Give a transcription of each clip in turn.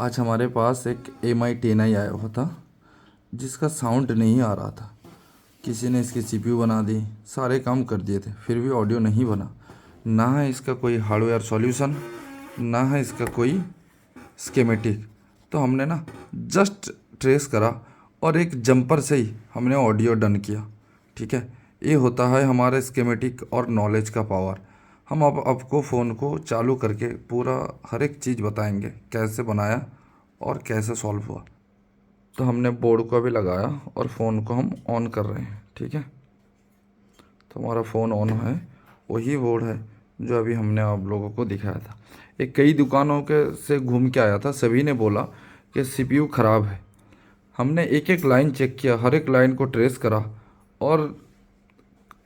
आज हमारे पास एक MI 10i आया हुआ था जिसका साउंड नहीं आ रहा था। किसी ने इसकी CPU बना दी, सारे काम कर दिए थे, फिर भी ऑडियो नहीं बना। ना है इसका कोई हार्डवेयर सॉल्यूशन, ना है इसका कोई स्कीमेटिक। तो हमने ना जस्ट ट्रेस करा और एक जंपर से ही हमने ऑडियो डन किया। ठीक है, ये होता है हमारे स्कीमेटिक और नॉलेज का पावर। हम अब आपको फ़ोन को चालू करके पूरा हर एक चीज़ बताएंगे, कैसे बनाया और कैसे सॉल्व हुआ। तो हमने बोर्ड को अभी लगाया और फ़ोन को हम ऑन कर रहे हैं। ठीक है, तो हमारा फ़ोन ऑन है, वही बोर्ड है जो अभी हमने आप लोगों को दिखाया था। एक कई दुकानों के से घूम के आया था, सभी ने बोला कि CPU ख़राब है। हमने एक एक लाइन चेक किया, हर एक लाइन को ट्रेस करा और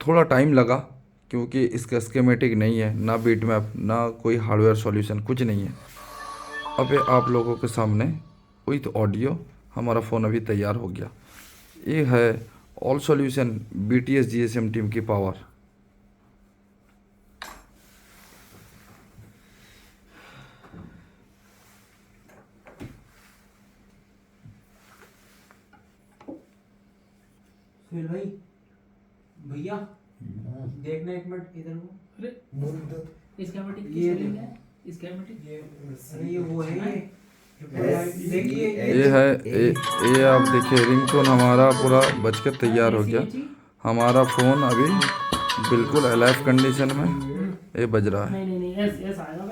थोड़ा टाइम लगा क्योंकि इसका स्कीमेटिक नहीं है, ना बीट मैप, ना कोई हार्डवेयर सॉल्यूशन, कुछ नहीं है। अब ये आप लोगों के सामने विथ ऑडियो हमारा फ़ोन अभी तैयार हो गया। ये है all solution BTS GSM team की पावर। फिर भाई भैया देखना एक मिनट इधर को। अरे स्कीमेटिक ये स्कीमेटिक अरे ये वो है ये देखिए ये है ये आप देखिए, रिंगटोन हमारा पूरा बज के तैयार हो गया। हमारा फ़ोन अभी बिल्कुल अलाइव कंडीशन में ये बज रहा है। नहीं नहीं नहीं, ऐसा आएगा।